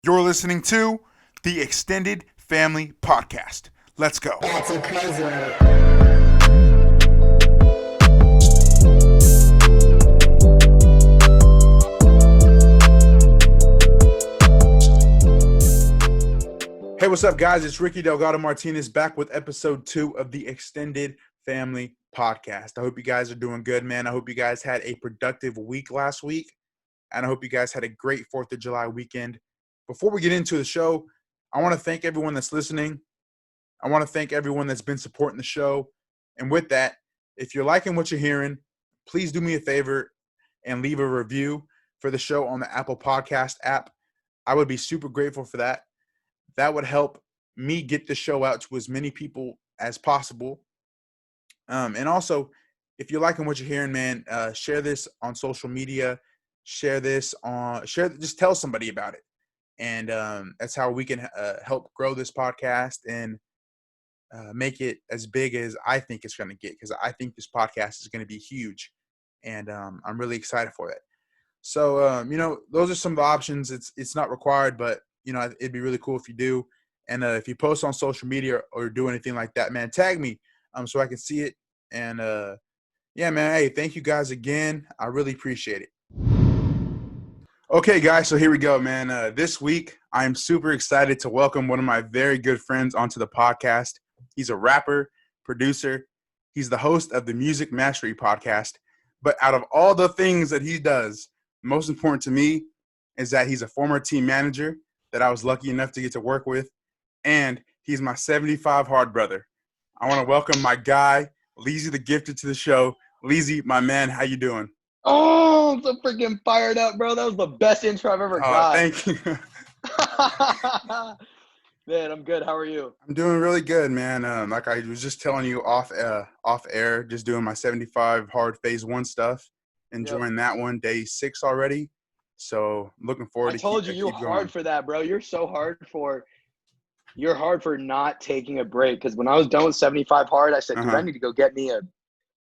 You're listening to the Extended Family Podcast. Let's go. That's a crazy one. Hey, what's up, guys? It's Ricky Delgado Martinez back with episode 2 of the Extended Family Podcast. I hope you guys are doing good, man. I hope you guys had a productive week last week, and I hope you guys had a great 4th of July weekend. Before we get into the show, I want to thank everyone that's listening. I want to thank everyone that's been supporting the show. And with that, if you're liking what you're hearing, please do me a favor and leave a review for the show on the Apple Podcast app. I would be super grateful for that. That would help me get the show out to as many people as possible. And also, if you're liking what you're hearing, man, share this on social media. Just tell somebody about it. And that's how we can help grow this podcast and make it as big as I think it's going to get, because I think this podcast is going to be huge. And I'm really excited for it. So, those are some of the options. It's not required, but it'd be really cool if you do. And if you post on social media or do anything like that, man, tag me so I can see it. And yeah, man, hey, thank you guys again. I really appreciate it. Okay, guys, so here we go, man. This week, I'm super excited to welcome one of my very good friends onto the podcast. He's a rapper, producer. He's the host of the Music Mastery podcast. But out of all the things that he does, most important to me is that he's a former team manager that I was lucky enough to get to work with, and he's my 75 hard brother. I want to welcome my guy, Leezythegifted, to the show. Leezy, my man, how you doing? Oh, I'm so freaking fired up, bro. That was the best intro I've ever got. Thank you. Man, I'm good. How are you? I'm doing really good, man. Like I was just telling you off air, just doing my 75 hard phase 1 stuff. Enjoying that one, day 6 already. So looking forward to I told you, you're hard for that, bro. You're hard for not taking a break. Because when I was done with 75 hard, I said, dude, I need to go get me a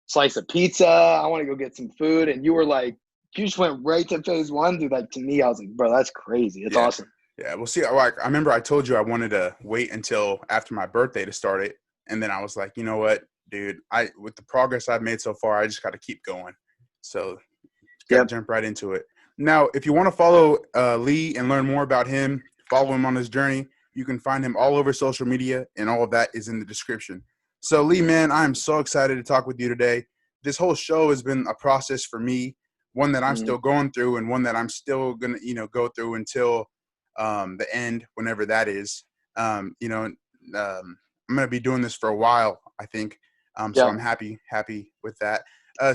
slice of pizza. I want to go get some food. And you were like, you just went right to phase 1. Dude, like, to me, I was like, bro, that's crazy. It's awesome. Yeah, we'll see. Like, I remember I told you I wanted to wait until after my birthday to start it. And then I was like, you know what, dude, with the progress I've made so far, I just got to keep going. So got to jump right into it. Now, if you want to follow Lee and learn more about him, follow him on his journey, you can find him all over social media, and all of that is in the description. So, Lee, man, I am so excited to talk with you today. This whole show has been a process for me, one that I'm still going through, and one that I'm still going to, go through until the end, whenever that is. I'm going to be doing this for a while, I think. So I'm happy with that.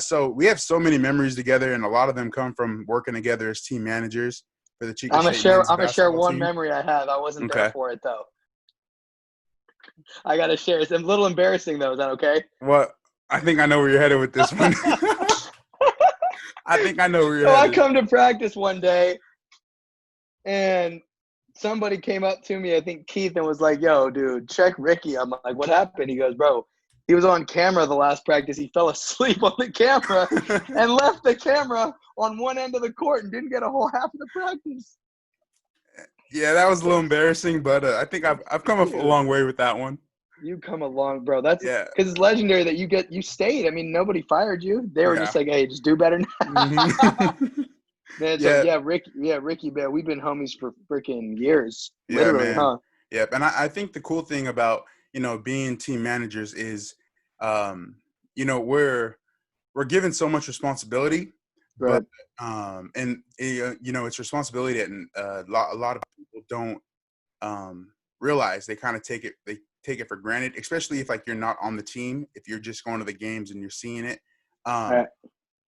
So we have so many memories together, and a lot of them come from working together as team managers for the Chico State men's I'm gonna share one team. memory I have. I wasn't there for it though. I gotta share. It's a little embarrassing though. Is that okay? Well, I think I know where you're headed with this one. I think I know where you're headed. I come to practice one day, and somebody came up to me, I think Keith, and was like, yo, dude, check Ricky. I'm like, what happened? He goes, bro, he was on camera the last practice. He fell asleep on the camera and left the camera on one end of the court and didn't get a whole half of the practice. Yeah, that was a little embarrassing, but I think I've come a long way with that one. You come along, bro. That's because it's legendary that you stayed. I mean, nobody fired you. They were just like, hey, just do better now. Man, so Ricky, man, we've been homies for freaking years. Literally, man. Huh? Yeah, and I think the cool thing about, being team managers is, we're given so much responsibility, right? But it's responsibility that a lot of people don't realize. They kind of take it for granted, especially if like you're not on the team, if you're just going to the games and you're seeing it. Right.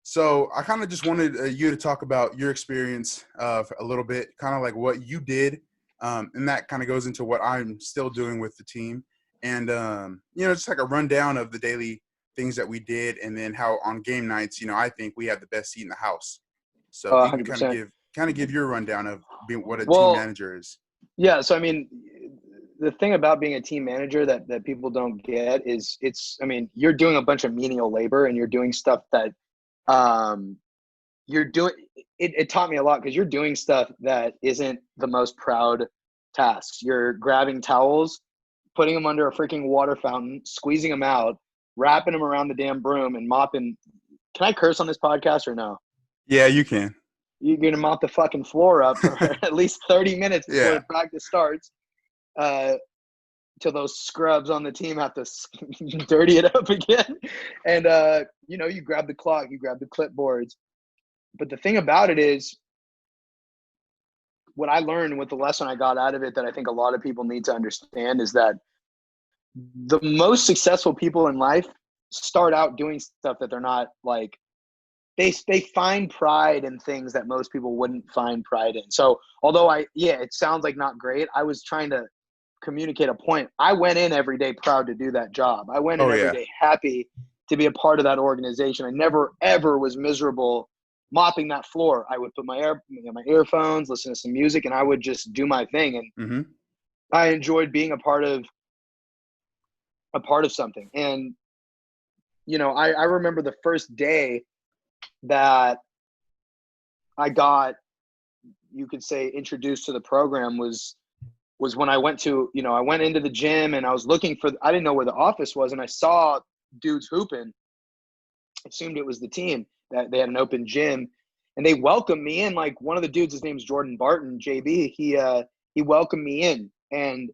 So I kind of just wanted you to talk about your experience a little bit, kind of like what you did, and that kind of goes into what I'm still doing with the team, and just like a rundown of the daily things that we did, and then how on game nights, I think we have the best seat in the house. So if you can kind of give your rundown of what a team manager is. Yeah, so I mean, the thing about being a team manager that people don't get is you're doing a bunch of menial labor, and you're doing stuff that you're doing it taught me a lot because you're doing stuff that isn't the most proud tasks. You're grabbing towels, putting them under a freaking water fountain, squeezing them out, wrapping them around the damn broom, and mopping. Can I curse on this podcast or no? Yeah, you can. You're going to mop the fucking floor up for at least 30 minutes before Yeah. the practice starts. Till those scrubs on the team have to dirty it up again. And, you grab the clock, you grab the clipboards. But the thing about it is, what I learned, what the lesson I got out of it that I think a lot of people need to understand is that the most successful people in life start out doing stuff that they're not like, they find pride in things that most people wouldn't find pride in. So although it sounds like not great, I was trying to communicate a point. I went in every day proud to do that job. I went in every day happy to be a part of that organization. I never, ever was miserable mopping that floor. I would put my earphones, listen to some music, and I would just do my thing. And I enjoyed being a part of something. And, I remember the first day that I got, you could say, introduced to the program was when I went to, I went into the gym and I was looking for, I didn't know where the office was, and I saw dudes hooping. Assumed it was the team, that they had an open gym, and they welcomed me in. Like, one of the dudes, his name's Jordan Barton, JB. He welcomed me in and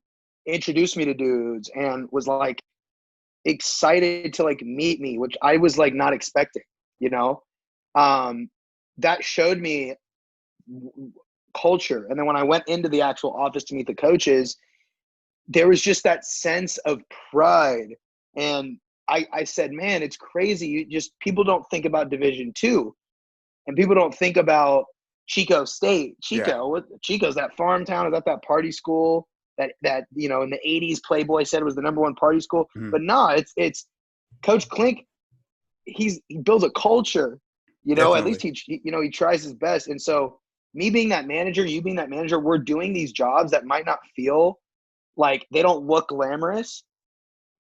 introduced me to dudes and was like excited to like meet me, which I was like not expecting, that showed me culture. And then when I went into the actual office to meet the coaches, there was just that sense of pride. And I said, man, it's crazy. People don't think about Division II, and people don't think about Chico State. Chico's that farm town. Is that party school that in the 80s Playboy said was the #1 party school? But no, it's Coach Klink. He builds a culture, Definitely. at least he tries his best. And so me being that manager, you being that manager, we're doing these jobs that might not feel like, they don't look glamorous,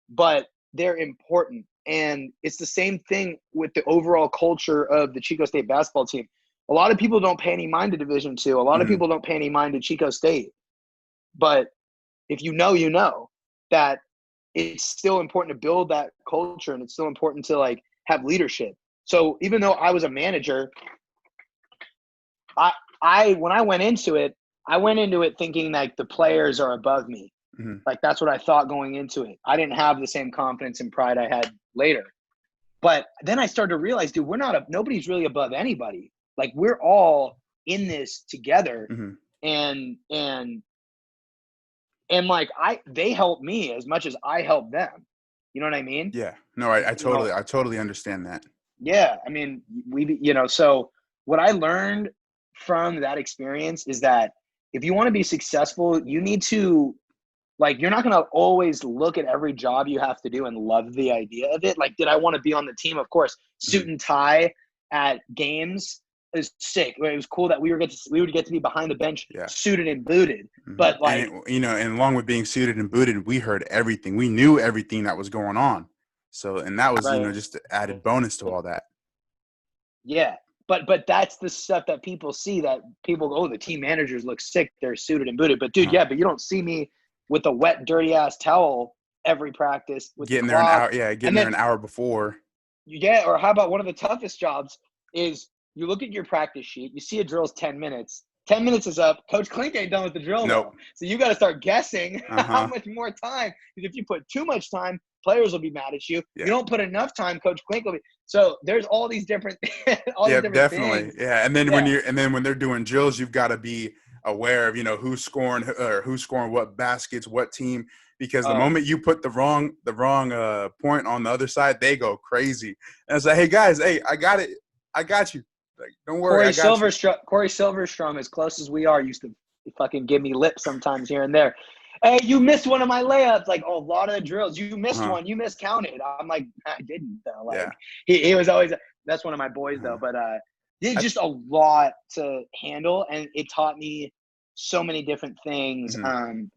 but they're important. And it's the same thing with the overall culture of the Chico State basketball team. A lot of people don't pay any mind to Division II. A lot of people don't pay any mind to Chico State. But if you know that it's still important to build that culture, and it's still important to like have leadership. So even though I was a manager, when I went into it thinking like the players are above me. Like, that's what I thought going into it. I didn't have the same confidence and pride I had later. But then I started to realize, dude, nobody's really above anybody. Like, we're all in this together. And like, they help me as much as I help them. You know what I mean? Yeah. No, I totally understand that. Yeah. I mean, so what I learned from that experience is that if you want to be successful, you need to, like, you're not going to always look at every job you have to do and love the idea of it. Like, did I want to be on the team? Of course. Suit and tie at games is sick. It was cool that we would get to be behind the bench, suited and booted. But like, and along with being suited and booted, we heard everything. We knew everything that was going on. So, and that was, just an added bonus to all that. Yeah. But that's the stuff that people see, that people go, oh, the team managers look sick. They're suited and booted. But dude, but you don't see me with a wet, dirty ass towel every practice. With getting there an hour, an hour before. Yeah, or how about one of the toughest jobs is you look at your practice sheet, you see a drill's 10 minutes. 10 minutes is up. Coach Klink ain't done with the drill though. So you got to start guessing how much more time. Because if you put too much time, players will be mad at you. You don't put enough time, Coach Klink will be. So there's all these different, definitely. things. Yeah, and then when they're doing drills, you've got to be aware of who's scoring what baskets, what team, because the moment you put the wrong point on the other side, they go crazy. And it's like, hey guys, I got it, I got you. Like, don't worry. Corey Silverstrom, as close as we are, used to fucking give me lip sometimes here and there. Hey, you missed one of my layups. Like, a lot of the drills, you missed one, you miscounted. I'm like, I didn't though. Like, he was always, that's one of my boys though. But it's just a lot to handle, and it taught me so many different things,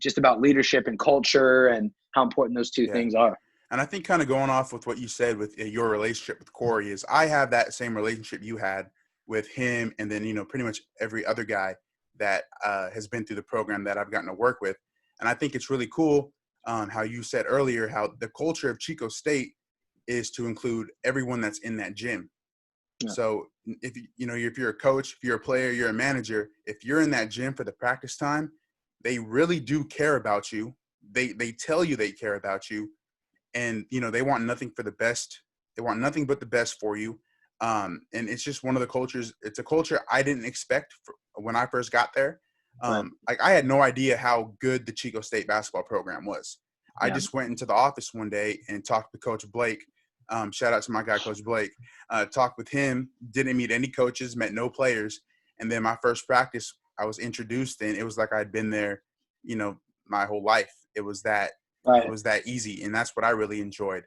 just about leadership and culture and how important those two things are. And I think kind of going off with what you said with your relationship with Corey is, I have that same relationship you had with him, and then, pretty much every other guy that has been through the program that I've gotten to work with. And I think it's really cool how you said earlier how the culture of Chico State is to include everyone that's in that gym. Yeah. So if you're a coach, if you're a player, you're a manager, if you're in that gym for the practice time, they really do care about you. They tell you they care about you, and they want nothing for the best. They want nothing but the best for you. And it's just one of the cultures. It's a culture I didn't expect when I first got there. Right. Like I had no idea how good the Chico State basketball program was. I Yeah. just went into the office one day and talked to Coach Blake. Shout out to my guy, Coach Blake. Talked with him, didn't meet any coaches, met no players. And then my first practice, I was introduced in. It was like I'd been there, my whole life. It was that easy. And that's what I really enjoyed.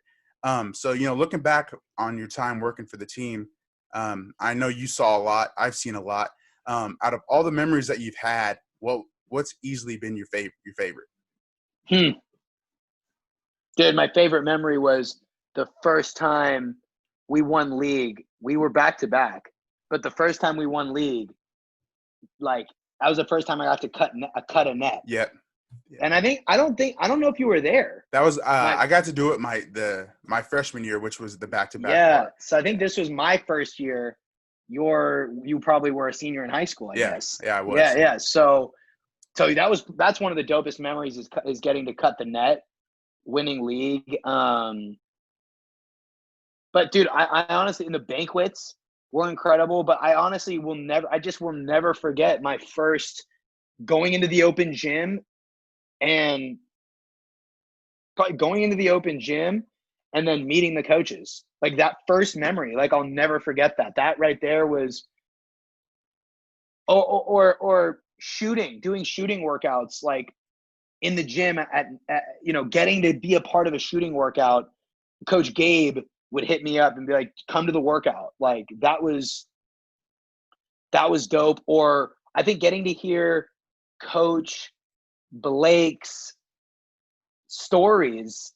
So, looking back on your time working for the team, I know you saw a lot. I've seen a lot. Out of all the memories that you've had, what's easily been your favorite? Dude, my favorite memory was the first time we won league. We were back to back, but the first time we won league, like that was the first time I got to cut a net. Yep. And I don't know if you were there. That was I got to do it my freshman year, which was the back-to-back. Yeah. Part. So I think this was my first year. You probably were a senior in high school, I guess. Yeah, I was. Yeah. So that's one of the dopest memories is getting to cut the net, winning league. But dude, I honestly, in the banquets were incredible, but I honestly will never forget my first going into the open gym and then meeting the coaches. Like that first memory, like I'll never forget that. That right there was or doing shooting workouts like in the gym at getting to be a part of a shooting workout. Coach Gabe would hit me up and be like, come to the workout. Like that was dope. Or I think getting to hear Coach Blake's stories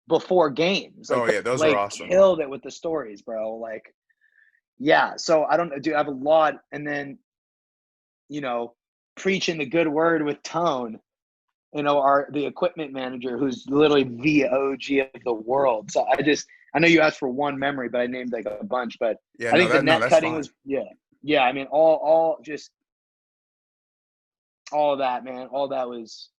before games. Like, those Blake are awesome. Killed it with the stories, bro. Like, yeah. So I don't do. I have a lot, and then, preaching the good word with Tone. The equipment manager, who's literally the OG of the world. So I know you asked for one memory, but I named like a bunch. But I think the net cutting was yeah. I mean, all of that, man. All that was.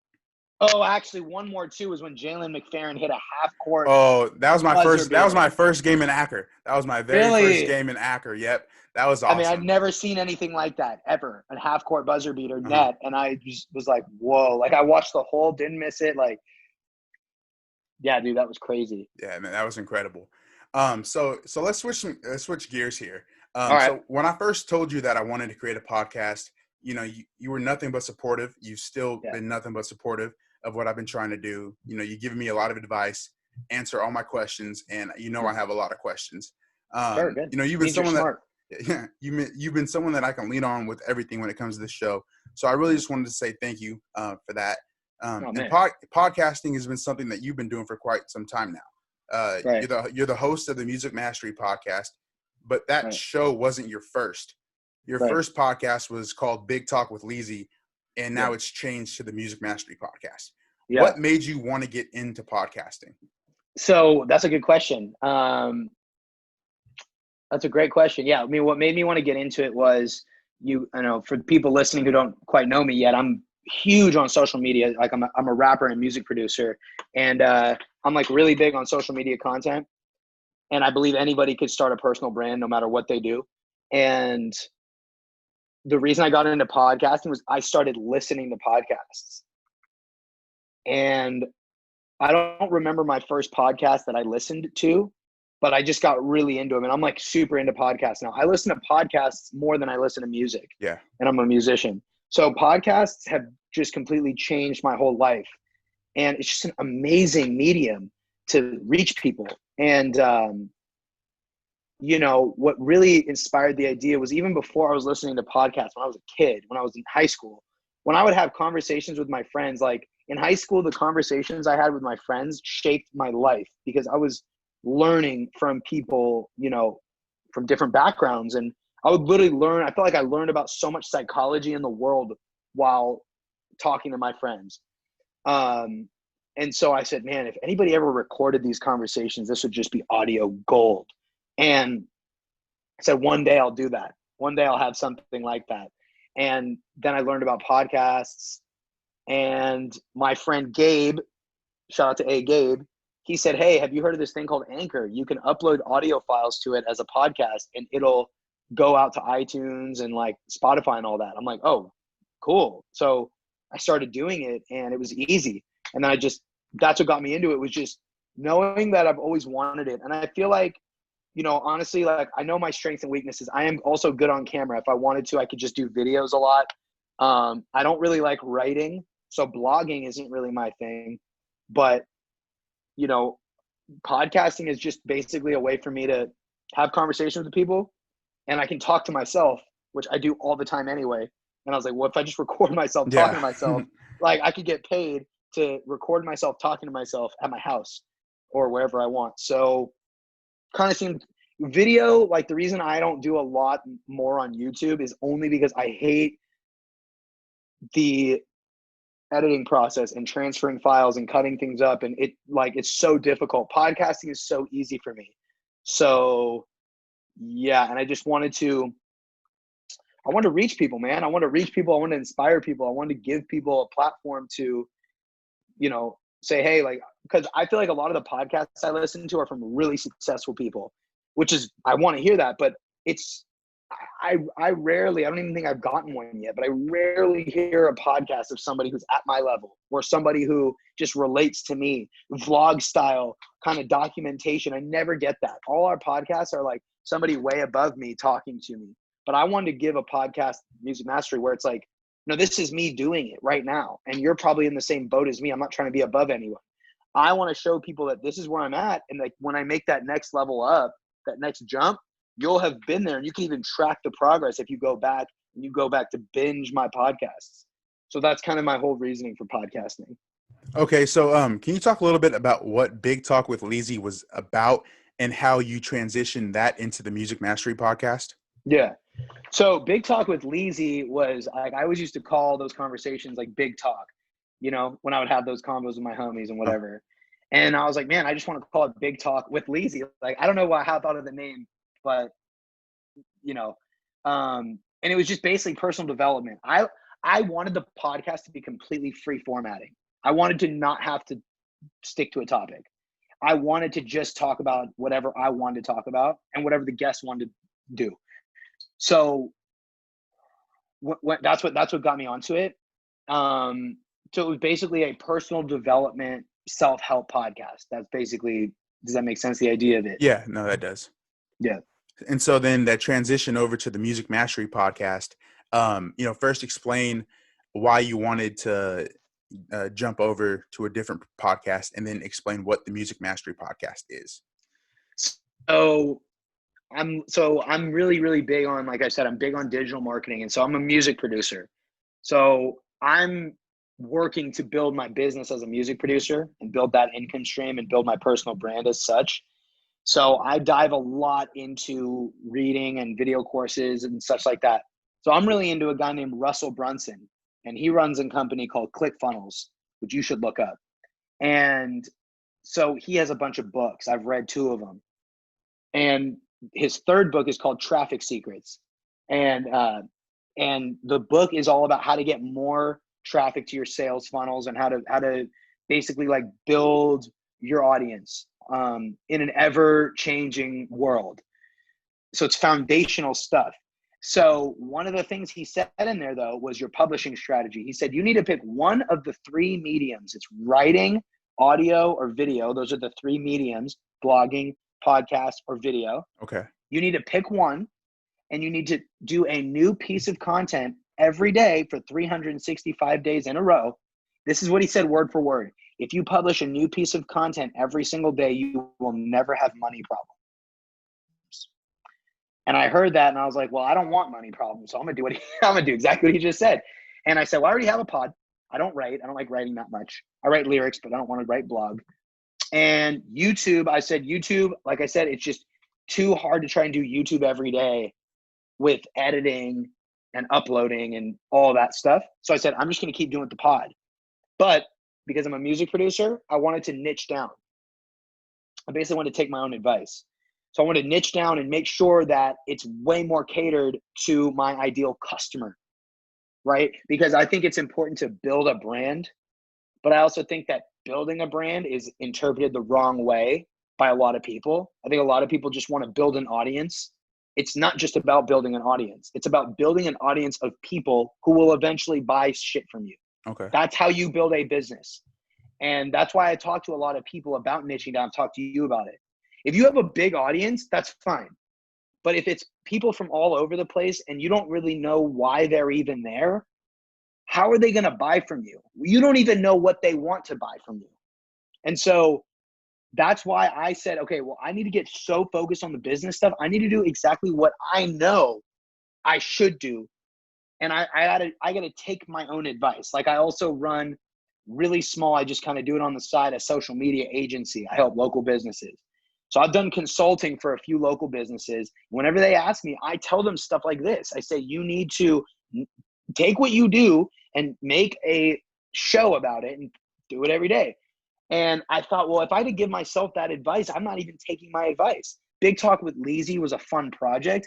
Oh, actually, one more too was when Jalen McFerrin hit a half court. Oh, that was my first. beater. That was my first game in Acker. That was my very first game in Acker. Yep, that was awesome. I mean, I'd never seen anything like that ever. A half court buzzer beater net, and I just was like, "Whoa!" Like I watched the whole, didn't miss it. Like, yeah, dude, that was crazy. Yeah, man, that was incredible. So let's switch gears here. All right. So when I first told you that I wanted to create a podcast, you were nothing but supportive. You've still been nothing but supportive of what I've been trying to do. You've given me a lot of advice, answer all my questions, and I have a lot of questions. Sure, good. You've been you've been someone that I can lean on with everything when it comes to the show. So I really just wanted to say thank you for that. And podcasting has been something that you've been doing for quite some time now. Right. You're the host of the Music Mastery podcast, but that show wasn't your first. Your first podcast was called Big Talk with Leezy, and now it's changed to the Music Mastery podcast. Yeah. What made you want to get into podcasting? So that's a good question. That's a great question. Yeah. I mean, what made me want to get into it was for people listening who don't quite know me yet, I'm huge on social media. Like I'm a rapper and music producer, and I'm like really big on social media content. And I believe anybody could start a personal brand no matter what they do. And the reason I got into podcasting was I started listening to podcasts. And I don't remember my first podcast that I listened to, but I just got really into them. And I'm like super into podcasts now. I listen to podcasts more than I listen to music. Yeah. And I'm a musician. So podcasts have just completely changed my whole life. And it's just an amazing medium to reach people. And, what really inspired the idea was even before I was listening to podcasts, when I was a kid, when I was in high school, when I would have conversations with my friends, like in high school, the conversations I had with my friends shaped my life because I was learning from people, from different backgrounds. And I would literally learn. I felt like I learned about so much psychology in the world while talking to my friends. And so I said, man, if anybody ever recorded these conversations, this would just be audio gold. And I said, one day I'll do that. One day I'll have something like that. And then I learned about podcasts. And my friend Gabe, shout out to Gabe, he said, hey, have you heard of this thing called Anchor? You can upload audio files to it as a podcast and it'll go out to iTunes and like Spotify and all that. I'm like, oh, cool. So I started doing it and it was easy. And then that's what got me into it, was just knowing that I've always wanted it. And I feel like, you know, honestly, like I know my strengths and weaknesses. I am also good on camera. If I wanted to, I could just do videos a lot. I don't really like writing. So blogging isn't really my thing, but you know, podcasting is just basically a way for me to have conversations with people, and I can talk to myself, which I do all the time anyway. And I was like, well, if I just record myself talking to myself, like I could get paid to record myself talking to myself at my house or wherever I want. So kind of seemed video, like the reason I don't do a lot more on YouTube is only because I hate the editing process and transferring files and cutting things up, and it's so difficult. Podcasting is so easy for me. So yeah, and I wanted to reach people, man. I want to reach people. I want to inspire people. I want to give people a platform to, you know, say, hey, like, because I feel like a lot of the podcasts I listen to are from really successful people, which is, I want to hear that, but I rarely, I don't even think I've gotten one yet, but I rarely hear a podcast of somebody who's at my level or somebody who just relates to me, vlog style kind of documentation. I never get that. All our podcasts are like somebody way above me talking to me. But I wanted to give a podcast, Music Mastery, where it's like, no, this is me doing it right now. And you're probably in the same boat as me. I'm not trying to be above anyone. I want to show people that this is where I'm at. And like when I make that next level up, that next jump, you'll have been there, and you can even track the progress if you go back to binge my podcasts. So that's kind of my whole reasoning for podcasting. Okay, so can you talk a little bit about what Big Talk with Leezy was about and how you transitioned that into the Music Mastery podcast? Yeah. So Big Talk with Leezy was like, I always used to call those conversations like Big Talk, you know, when I would have those combos with my homies and whatever. And I was like, man, I just want to call it Big Talk with Leezy. Like, I don't know how I thought of the name, but you know, and it was just basically personal development. I wanted the podcast to be completely free formatting. I wanted to not have to stick to a topic. I wanted to just talk about whatever I wanted to talk about and whatever the guests wanted to do. So that's what got me onto it. So it was basically a personal development, self-help podcast. That's basically, does that make sense? The idea of it? Yeah, no, that does. Yeah. And so then that transition over to the Music Mastery podcast, you know, first explain why you wanted to jump over to a different podcast, and then explain what the Music Mastery podcast is. So I'm really, really big on, like I said, I'm big on digital marketing. And so I'm a music producer. So I'm working to build my business as a music producer and build that income stream and build my personal brand as such. So I dive a lot into reading and video courses and such like that. So I'm really into a guy named Russell Brunson, and he runs a company called ClickFunnels, which you should look up. And so he has a bunch of books. I've read 2 of them. And his 3rd book is called Traffic Secrets. And the book is all about how to get more traffic to your sales funnels and how to basically like build your audience in an ever-changing world. So it's foundational stuff. So one of the things he said in there, though, was your publishing strategy. He said you need to pick one of the 3 mediums. It's writing, audio, or video. Those are the 3 mediums: blogging, podcast, or video. Okay. You need to pick one, and you need to do a new piece of content every day for 365 days in a row. This is what he said word for word. If you publish a new piece of content every single day, you will never have money problems. And I heard that and I was like, well, I don't want money problems. So I'm going to do exactly what he just said. And I said, well, I already have a pod. I don't write. I don't like writing that much. I write lyrics, but I don't want to write blog. And YouTube, I said, YouTube, like I said, it's just too hard to try and do YouTube every day with editing and uploading and all that stuff. So I said, I'm just going to keep doing the pod. But because I'm a music producer, I wanted to niche down. I basically wanted to take my own advice. So I wanted to niche down and make sure that it's way more catered to my ideal customer, right? Because I think it's important to build a brand, but I also think that building a brand is interpreted the wrong way by a lot of people. I think a lot of people just want to build an audience. It's not just about building an audience. It's about building an audience of people who will eventually buy shit from you. Okay. That's how you build a business. And that's why I talk to a lot of people about niching down. I've talked to you about it. If you have a big audience, that's fine. But if it's people from all over the place and you don't really know why they're even there, how are they going to buy from you? You don't even know what they want to buy from you. And so that's why I said, okay, well, I need to get so focused on the business stuff. I need to do exactly what I know I should do. And I gotta take my own advice. Like I also run really small, I just kind of do it on the side, a social media agency. I help local businesses. So I've done consulting for a few local businesses. Whenever they ask me, I tell them stuff like this. I say, you need to take what you do and make a show about it and do it every day. And I thought, well, if I had to give myself that advice, I'm not even taking my advice. Big Talk with Leezy was a fun project,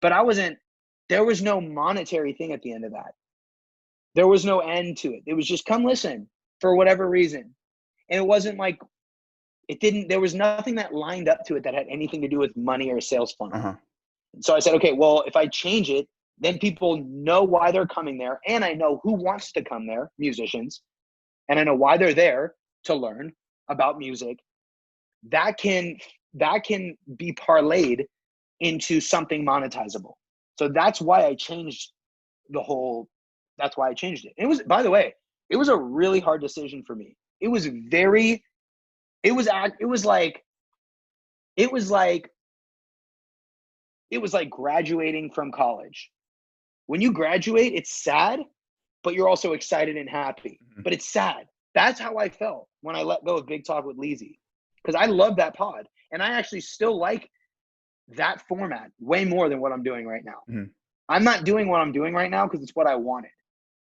but there was no monetary thing at the end of that. There was no end to it. It was just come listen for whatever reason. And it wasn't like, there was nothing that lined up to it that had anything to do with money or a sales funnel. Uh-huh. So I said, okay, well, if I change it, then people know why they're coming there. And I know who wants to come there, musicians. And I know why they're there to learn about music. That can be parlayed into something monetizable. So that's why I changed that's why I changed it. And it was, by the way, it was a really hard decision for me. It was like graduating from college. When you graduate, it's sad, but you're also excited and happy. Mm-hmm. But it's sad. That's how I felt when I let go of Big Talk with Leezy, because I love that pod. And I actually still like that format way more than what I'm doing right now. Mm-hmm. I'm not doing what I'm doing right now because it's what I wanted.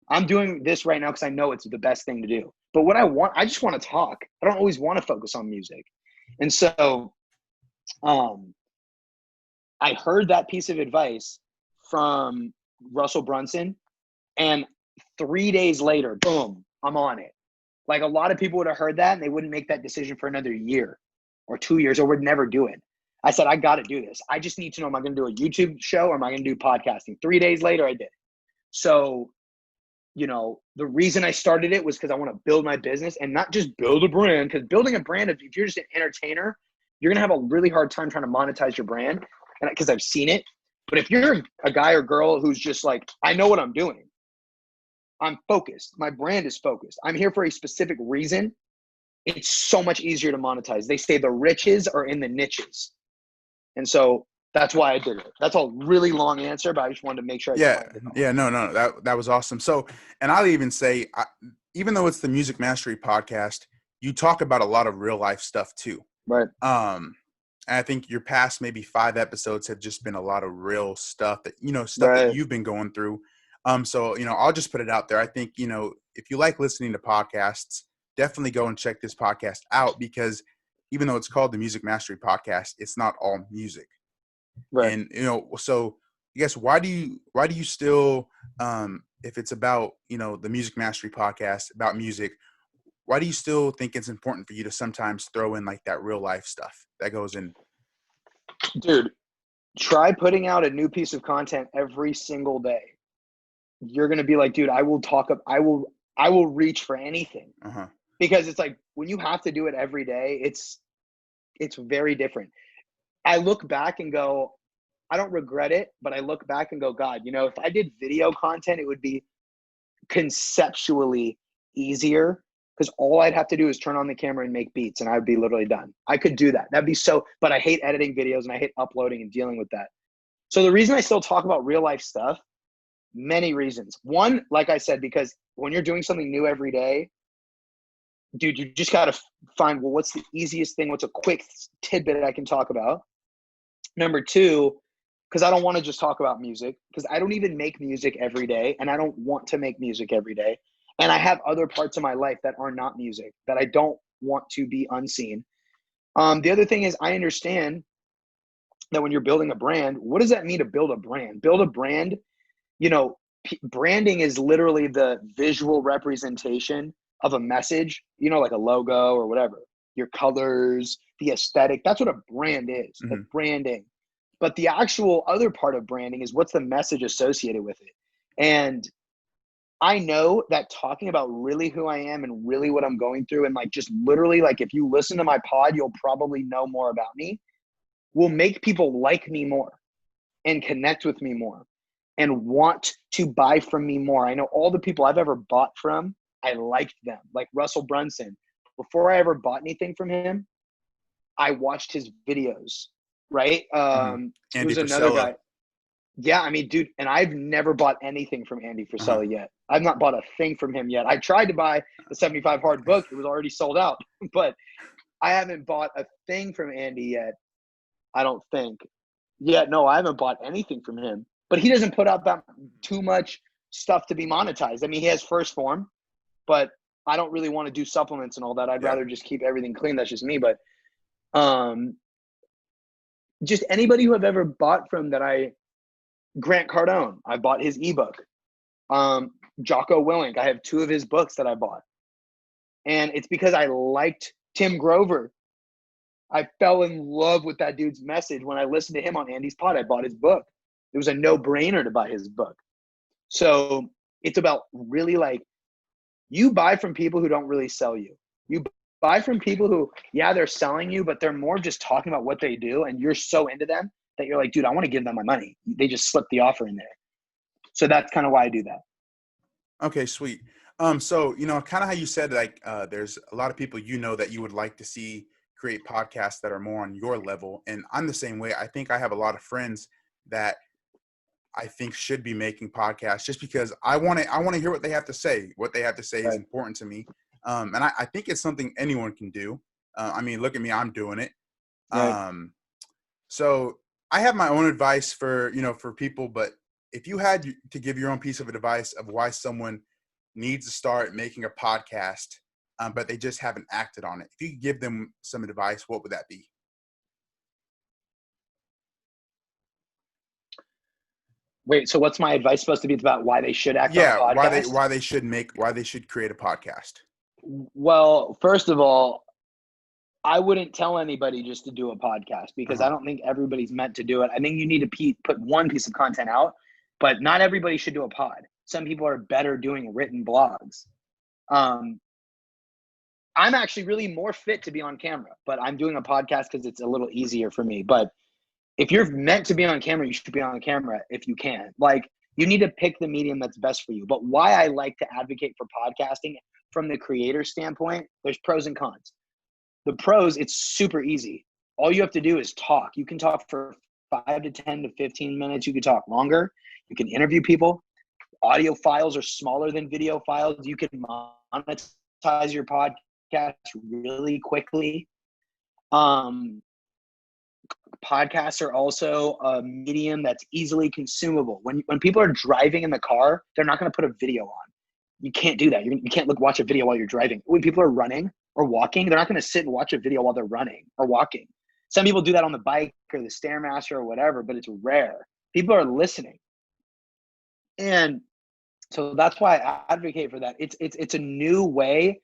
I'm doing this right now because I know it's the best thing to do. But what I just want to talk. I don't always want to focus on music. And so I heard that piece of advice from Russell Brunson, and 3 days later, boom, I'm on it. Like a lot of people would have heard that and they wouldn't make that decision for another year or 2 years or would never do it. I said, I got to do this. I just need to know, am I going to do a YouTube show or am I going to do podcasting? 3 days later, I did. So, the reason I started it was because I want to build my business and not just build a brand, because building a brand, if you're just an entertainer, you're going to have a really hard time trying to monetize your brand, and because I've seen it. But if you're a guy or girl who's just like, I know what I'm doing, I'm focused, my brand is focused, I'm here for a specific reason, it's so much easier to monetize. They say the riches are in the niches. And so that's why I did it. That's a really long answer, but I just wanted to make sure. No, that was awesome. So, and I'll even say, even though it's the Music Mastery podcast, you talk about a lot of real life stuff too. Right. And I think your past maybe 5 episodes have just been a lot of real stuff that, Right. that you've been going through. So, I'll just put it out there. I think, if you like listening to podcasts, definitely go and check this podcast out, because even though it's called the Music Mastery Podcast, it's not all music. Right. And, so I guess why do you still, if it's about, the Music Mastery Podcast about music, why do you still think it's important for you to sometimes throw in like that real life stuff that goes in? Dude, try putting out a new piece of content every single day. You're going to be like, dude, I will reach for anything. Uh-huh. Because it's like, when you have to do it every day, it's very different. I look back and go, I don't regret it, but I look back and go, God, if I did video content, it would be conceptually easier, because all I'd have to do is turn on the camera and make beats and I would be literally done. I could do that. That'd be but I hate editing videos and I hate uploading and dealing with that. So the reason I still talk about real life stuff, many reasons. One, like I said, because when you're doing something new every day, dude, you just got to find, well, what's the easiest thing? What's a quick tidbit I can talk about? Number two, because I don't want to just talk about music, because I don't even make music every day, and I don't want to make music every day. And I have other parts of my life that are not music that I don't want to be unseen. The other thing is, I understand that when you're building a brand, what does that mean to build a brand? Build a brand, you know, branding is literally the visual representation of a message, you know, like a logo or whatever, your colors, the aesthetic. That's what a brand is, the branding. But the actual other part of branding is what's the message associated with it. And I know that talking about really who I am and really what I'm going through, and like just literally, like if you listen to my pod, you'll probably know more about me, will make people like me more and connect with me more and want to buy from me more. I know all the people I've ever bought from, I liked them. Like Russell Brunson. Before I ever bought anything from him, I watched his videos, right? Andy Who's another Frisella. guy? Yeah, I mean, dude, and I've never bought anything from Andy Frisella yet. I've not bought a thing from him yet. I tried to buy the 75 hard book. It was already sold out, but I haven't bought a thing from Andy yet. I don't think. Yeah, no, I haven't bought anything from him, but he doesn't put out that too much stuff to be monetized. I mean, he has First Form, but I don't really want to do supplements and all that. I'd rather just keep everything clean. That's just me. But just anybody who I've ever bought from Grant Cardone, I bought his ebook. Jocko Willink, I have 2 of his books that I bought. And it's because I liked Tim Grover. I fell in love with that dude's message. When I listened to him on Andy's pod, I bought his book. It was a no-brainer to buy his book. So it's about really like, you buy from people who don't really sell you. You buy from people who, yeah, they're selling you, but they're more just talking about what they do. And you're so into them that you're like, dude, I want to give them my money. They just slip the offer in there. So that's kind of why I do that. Okay, sweet. So, you know, kind of how you said, like, there's a lot of people, you know, that you would like to see create podcasts that are more on your level. And I'm the same way. I think I have a lot of friends that I think should be making podcasts just because I want to hear what they have to say. What they have to say is important to me. And I think it's something anyone can do. I mean, look at me, I'm doing it. So I have my own advice for, you know, for people, but if you had to give your own piece of advice of why someone needs to start making a podcast, but they just haven't acted on it, if you could give them some advice, what would that be? Wait, so what's my advice supposed to be about why they should act on a podcast? why they should create a podcast. Well, first of all, I wouldn't tell anybody just to do a podcast because I don't think everybody's meant to do it. I think you need to put one piece of content out, but not everybody should do a pod. Some people are better doing written blogs. I'm actually really more fit to be on camera, but I'm doing a podcast because it's a little easier for me. But if you're meant to be on camera, you should be on camera if you can. Like, you need to pick the medium that's best for you. But why I like to advocate for podcasting from the creator standpoint, there's pros and cons. The pros, it's super easy. All you have to do is talk. You can talk for 5 to 10 to 15 minutes. You can talk longer. You can interview people. Audio files are smaller than video files. You can monetize your podcast really quickly. Podcasts are also a medium that's easily consumable. When people are driving in the car, they're not going to put a video on. You can't do that. You can't watch a video while you're driving. When people are running or walking, they're not going to sit and watch a video while they're running or walking. Some people do that on the bike or the Stairmaster or whatever, but it's rare. People are listening. And so that's why I advocate for that. It's a new way.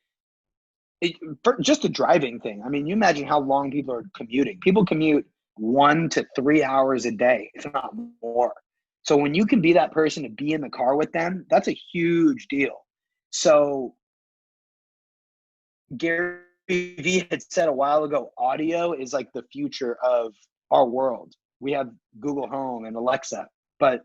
For just a driving thing. I mean, you imagine how long people are commuting. People commute 1 to 3 hours a day, if not more. So when you can be that person to be in the car with them, that's a huge deal. So Gary Vee had said a while ago, audio is like the future of our world. We have Google Home and Alexa, but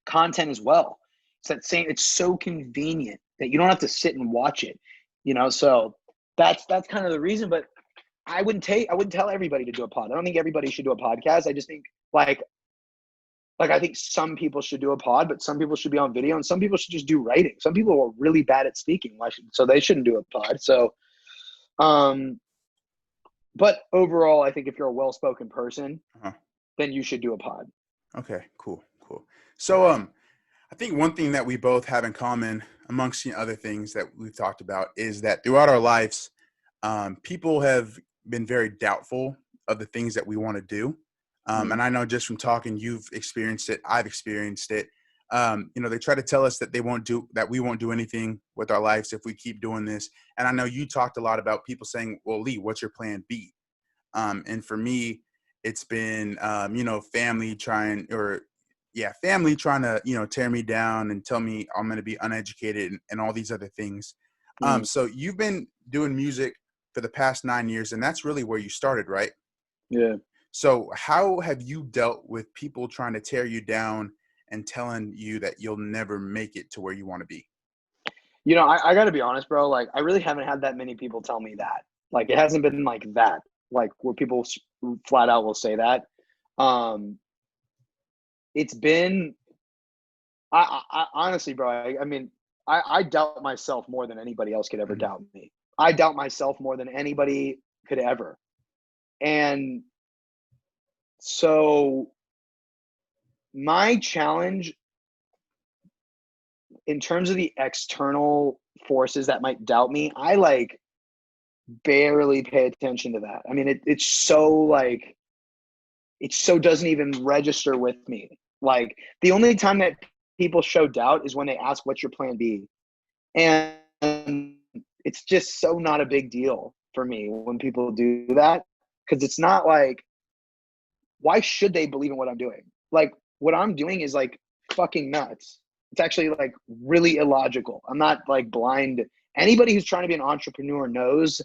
content as well. It's that same, it's so convenient that you don't have to sit and watch it, you know? So that's kind of the reason, but I wouldn't tell everybody to do a pod. I don't think everybody should do a podcast. I just think like I think some people should do a pod, but some people should be on video and some people should just do writing. Some people are really bad at speaking, so they shouldn't do a pod. So, but overall, I think if you're a well-spoken person, then you should do a pod. Okay, cool, cool. So, I think one thing that we both have in common, amongst the other things that we've talked about, is that throughout our lives, people have been very doubtful of the things that we want to do. And Mm, I know just from talking, you've experienced it. I've experienced it. They try to tell us that we won't do anything with our lives if we keep doing this. And I know you talked a lot about people saying, "Well, Lee, what's your plan B?" And for me, it's been, family trying to, tear me down and tell me I'm going to be uneducated and all these other things. mm, So you've been doing music for the past 9 years, and that's really where you started, right? yeah. So how have you dealt with people trying to tear you down and telling you that you'll never make it to where you want to be? I got to be honest, bro. Like, I really haven't had that many people tell me that. Like, it hasn't been like that. Like, where people flat out will say that. Um, it's been, I honestly, bro. I mean, I doubt myself more than anybody else could ever Mhm. doubt me. I doubt myself more than anybody could ever. And so, my challenge in terms of the external forces that might doubt me, I like barely pay attention to that. I mean, it's so like it so doesn't even register with me. Like the only time that people show doubt is when they ask, "What's your plan B?" And it's just so not a big deal for me when people do that because it's not like why should they believe in what I'm doing? Like what I'm doing is like fucking nuts. It's actually like really illogical. I'm not like blind. Anybody who's trying to be an entrepreneur knows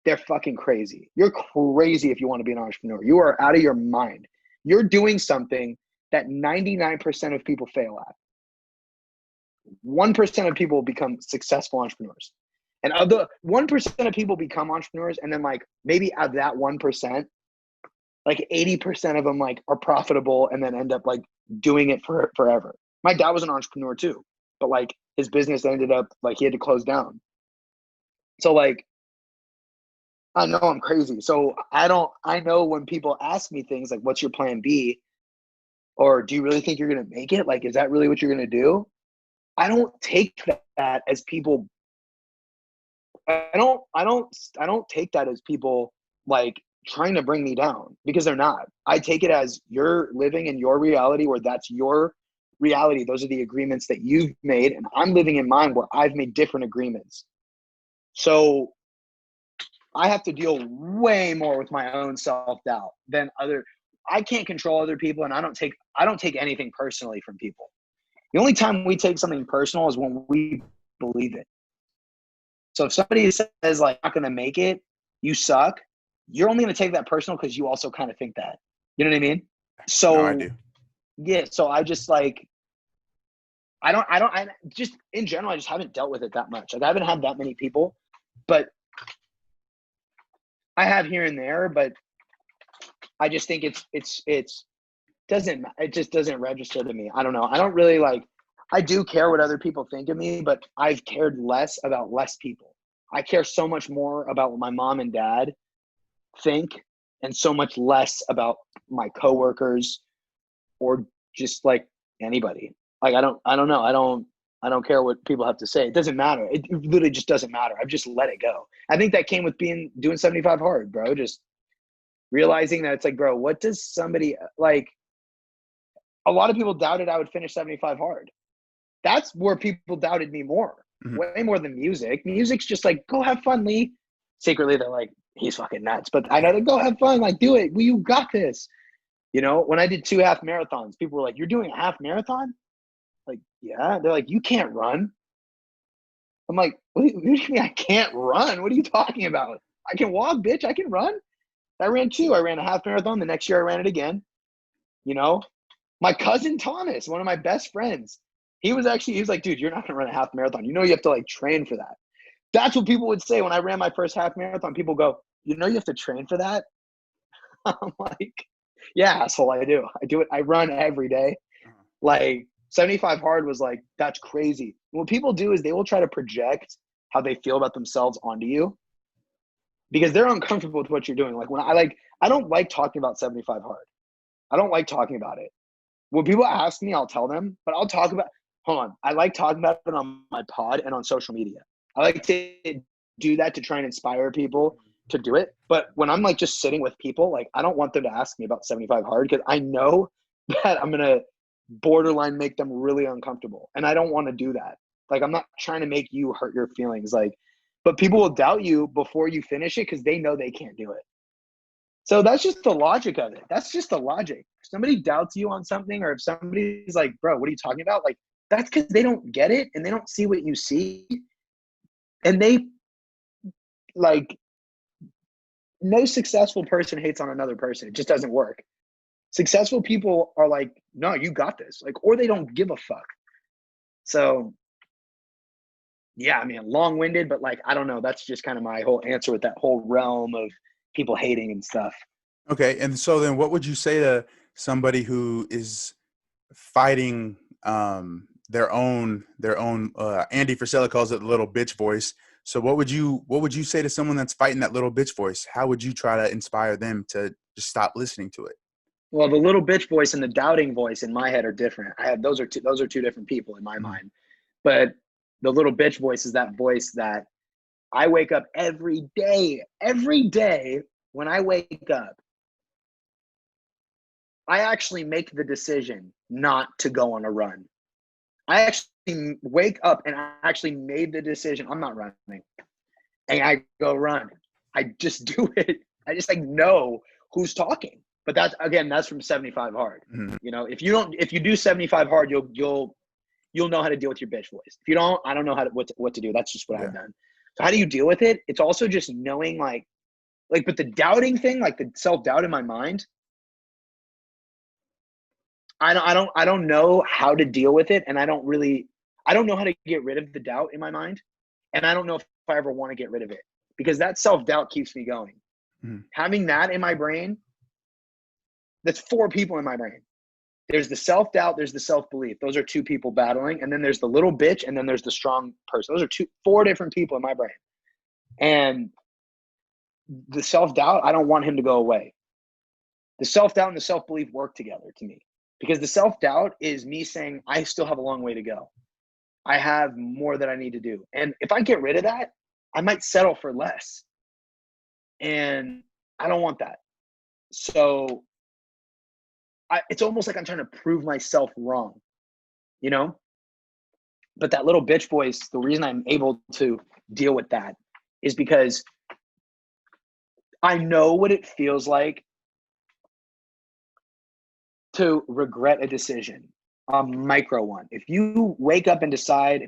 they're fucking crazy. You're crazy if you want to be an entrepreneur. You are out of your mind. You're doing something that 99% of people fail at. 1% of people become successful entrepreneurs. And of the 1% of people become entrepreneurs, and then like maybe of that 1%, like 80% of them like are profitable and then end up like doing it for forever. My dad was an entrepreneur too, but like his business ended up like he had to close down. So like I know I'm crazy. So I know when people ask me things like, what's your plan B? Or do you really think you're going to make it? Like, is that really what you're going to do? I don't take that as people. I don't take that as people like trying to bring me down because they're not. I take it as you're living in your reality where that's your reality. Those are the agreements that you've made. And I'm living in mine where I've made different agreements. So I have to deal way more with my own self-doubt than other. I can't control other people and I don't take anything personally from people. The only time we take something personal is when we believe it. So if somebody says like not gonna make it, you suck, you're only gonna take that personal because you also kind of think that. You know what I mean? No, I do. So yeah, so I just like I just in general I just haven't dealt with it that much. Like I haven't had that many people, but I have here and there, but I just think it just doesn't register to me. I don't know. I don't really like I do care what other people think of me, but I've cared less about less people. I care so much more about what my mom and dad think and so much less about my coworkers or just like anybody. Like I don't know. I don't care what people have to say. It doesn't matter. It literally just doesn't matter. I've just let it go. I think that came with doing 75 hard, bro. Just realizing that it's like, bro, what does somebody like a lot of people doubted I would finish 75 hard. That's where people doubted me more, Mhm. way more than music. Music's just like, go have fun, Lee. Secretly, they're like, he's fucking nuts. But I know they go have fun, like, do it. Well, you got this. When I did 2 half marathons, people were like, you're doing a half marathon? Like, yeah. They're like, you can't run. I'm like, what do you mean I can't run? What are you talking about? I can walk, bitch. I can run. I ran 2. I ran a half marathon. The next year I ran it again. You know, my cousin Thomas, one of my best friends, he was like, dude, you're not gonna run a half marathon. You have to like train for that. That's what people would say when I ran my first half marathon. People go, you have to train for that? I'm like, yeah, asshole, I do. I do it. I run every day. Uh-huh. Like 75 hard was like, that's crazy. What people do is they will try to project how they feel about themselves onto you because they're uncomfortable with what you're doing. Like I don't like talking about 75 hard. I don't like talking about it. when people ask me, I'll tell them, but I'll talk about, hold on. I like talking about it on my pod and on social media. I like to do that to try and inspire people to do it. But when I'm like just sitting with people, like I don't want them to ask me about 75 hard because I know that I'm going to borderline make them really uncomfortable. And I don't want to do that. Like, I'm not trying to make you hurt your feelings. Like, but people will doubt you before you finish it because they know they can't do it. So that's just the logic of it. That's just the logic. If somebody doubts you on something, or if somebody's like, bro, what are you talking about? Like, that's because they don't get it and they don't see what you see. And they, like, no successful person hates on another person. It just doesn't work. Successful people are like, no, you got this. Like, or they don't give a fuck. So, yeah, I mean, long-winded, but like, I don't know. That's just kind of my whole answer with that whole realm of people hating and stuff. Okay. And so then what would you say to somebody who is fighting their own Andy Frisella calls it the little bitch voice. So what would you say to someone that's fighting that little bitch voice? How would you try to inspire them to just stop listening to it? Well, the little bitch voice and the doubting voice in my head are different. I have those are two different people in my mind. But the little bitch voice is that voice that I wake up every day when I wake up, I actually make the decision not to go on a run. I actually wake up and I actually made the decision. I'm not running. And I go run. I just do it. I just like know who's talking. But that's from 75 hard. Mm-hmm. You know, if you do 75 hard, you'll know how to deal with your bitch voice. If you don't, I don't know what to do. That's just what I've done. So how do you deal with it? It's also just knowing but the doubting thing, like the self-doubt in my mind, I don't know how to deal with it. And I don't know how to get rid of the doubt in my mind. And I don't know if I ever want to get rid of it because that self-doubt keeps me going. Mm-hmm. Having that in my brain, that's 4 people in my brain. There's the self-doubt, there's the self-belief. Those are 2 people battling. And then there's the little bitch, and then there's the strong person. Those are 4 different people in my brain. And the self-doubt, I don't want him to go away. The self-doubt and the self-belief work together to me. Because the self-doubt is me saying, I still have a long way to go. I have more that I need to do. And if I get rid of that, I might settle for less. And I don't want that. So it's almost like I'm trying to prove myself wrong, you know? But that little bitch voice, the reason I'm able to deal with that is because I know what it feels like to regret a decision, a micro one. If I wake up and decide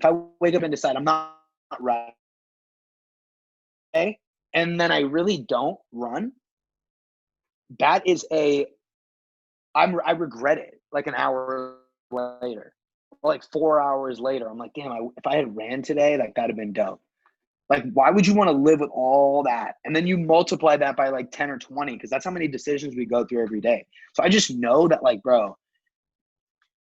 I'm not right, okay, and then I really don't run, that is I regret it like an hour later, or like 4 hours later. I'm like, damn, if I had ran today, like that'd have been dope. Like, why would you want to live with all that? And then you multiply that by like 10 or 20, because that's how many decisions we go through every day. So I just know that, like, bro,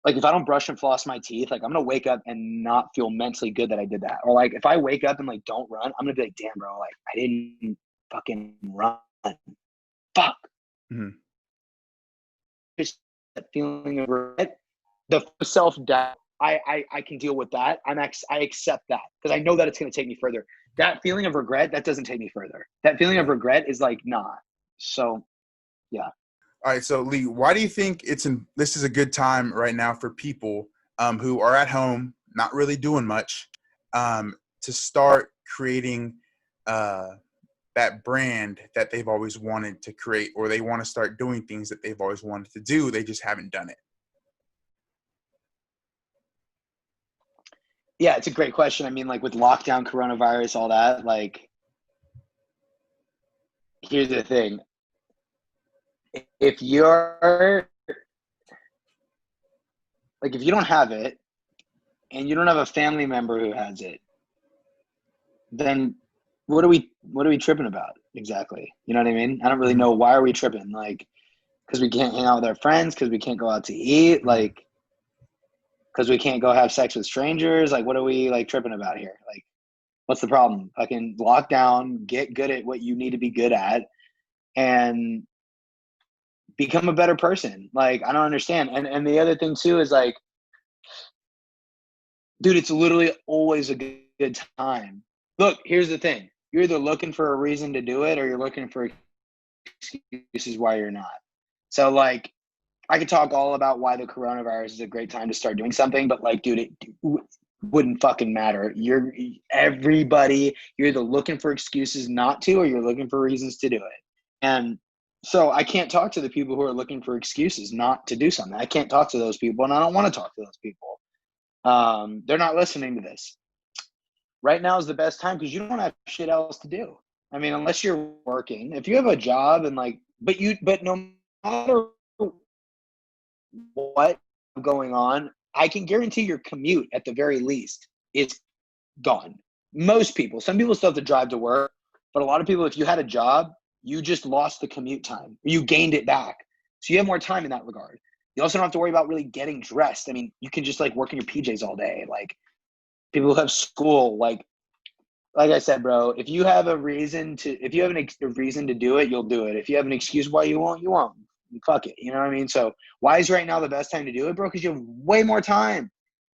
like if I don't brush and floss my teeth, like I'm going to wake up and not feel mentally good that I did that. Or like if I wake up and like don't run, I'm going to be like, damn, bro, like I didn't fucking run. Fuck. Mm-hmm. Just that feeling of regret, the self-doubt, I can deal with that. I accept that because I know that it's going to take me further. That feeling of regret, that doesn't take me further. That feeling of regret is like, nah. So, yeah. All right. So Lee, why do you think this is a good time right now for people who are at home, not really doing much, to start creating that brand that they've always wanted to create, or they want to start doing things that they've always wanted to do. They just haven't done it. Yeah, it's a great question. I mean, like with lockdown, coronavirus, all that, like, here's the thing. If you don't have it and you don't have a family member who has it, then what are we tripping about exactly? You know what I mean? I don't really know. Why are we tripping? Like, because we can't hang out with our friends, because we can't go out to eat, like, because we can't go have sex with strangers. Like, what are we like tripping about here? Like, what's the problem? Fucking lock down, get good at what you need to be good at, and become a better person. Like, I don't understand. And the other thing too is like, dude, it's literally always a good time. Look, here's the thing. You're either looking for a reason to do it or you're looking for excuses why you're not. So like, I could talk all about why the coronavirus is a great time to start doing something, but like, dude, it wouldn't fucking matter. You're either looking for excuses not to, or you're looking for reasons to do it. And so I can't talk to the people who are looking for excuses not to do something. I can't talk to those people, and I don't want to talk to those people. They're not listening to this. Right now is the best time because you don't have shit else to do. I mean, unless you're working. If you have a job and like, but no matter what going on, I can guarantee your commute at the very least is gone. Most people, some people still have to drive to work, but a lot of people, if you had a job, you just lost the commute time. You gained it back. So you have more time in that regard. You also don't have to worry about really getting dressed. I mean, you can just like work in your PJs all day. Like people who have school, like I said, bro, if you have a reason to, if you have a reason to do it, you'll do it. If you have an excuse why you won't, you won't. Fuck it. You know what I mean? So why is right now the best time to do it, bro? Because you have way more time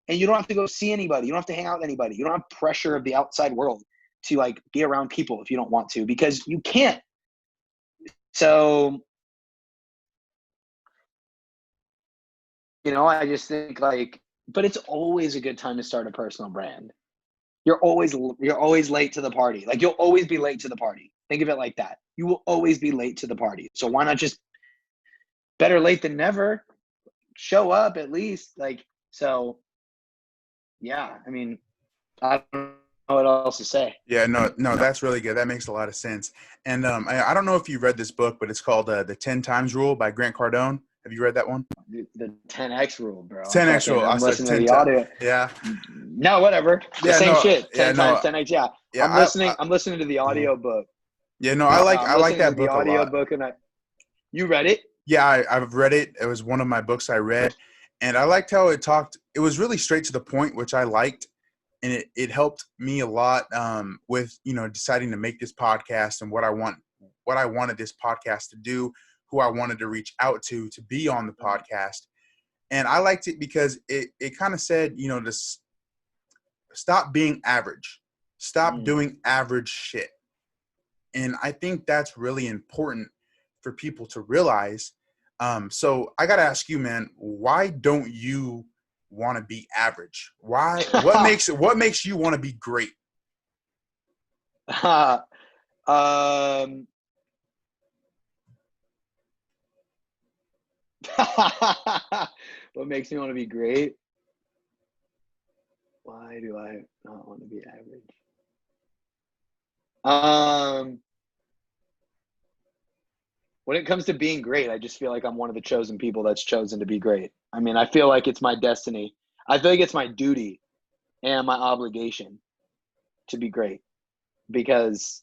and you don't have to go see anybody. You don't have to hang out with anybody. You don't have pressure of the outside world to like be around people if you don't want to, because you can't. So, you know, I just think like, but it's always a good time to start a personal brand. You're always late to the party. Like you'll always be late to the party. Think of it like that. You will always be late to the party. So why not just better late than never? Show up at least. Like, so yeah, I mean, I don't know what else to say. Yeah, no, that's really good. That makes a lot of sense. And I don't know if you read this book, but it's called The 10 Times Rule by Grant Cardone. Have you read that one? The 10x rule, bro. 10x rule. I I'm said listening to 10 the times. audio. Yeah. No, whatever. The Yeah, same no. shit. Yeah, 10 times no. 10x. Yeah. Yeah, I'm listening to the audio book. Yeah, no, I I'm like listening to that the book a audio lot. book, and you read it? Yeah, I've read it. It was one of my books I read, and I liked how it talked. It was really straight to the point, which I liked, and it helped me a lot with deciding to make this podcast and what I wanted this podcast to do, who I wanted to reach out to be on the podcast. And I liked it because it kind of said, to stop being average, stop doing average shit. And I think that's really important for people to realize. So I got to ask you, man, why don't you want to be average? Why? What makes you want to be great? What makes me want to be great? Why do I not want to be average? When it comes to being great, I just feel like I'm one of the chosen people that's chosen to be great. I mean, I feel like it's my destiny. I feel like it's my duty and my obligation to be great because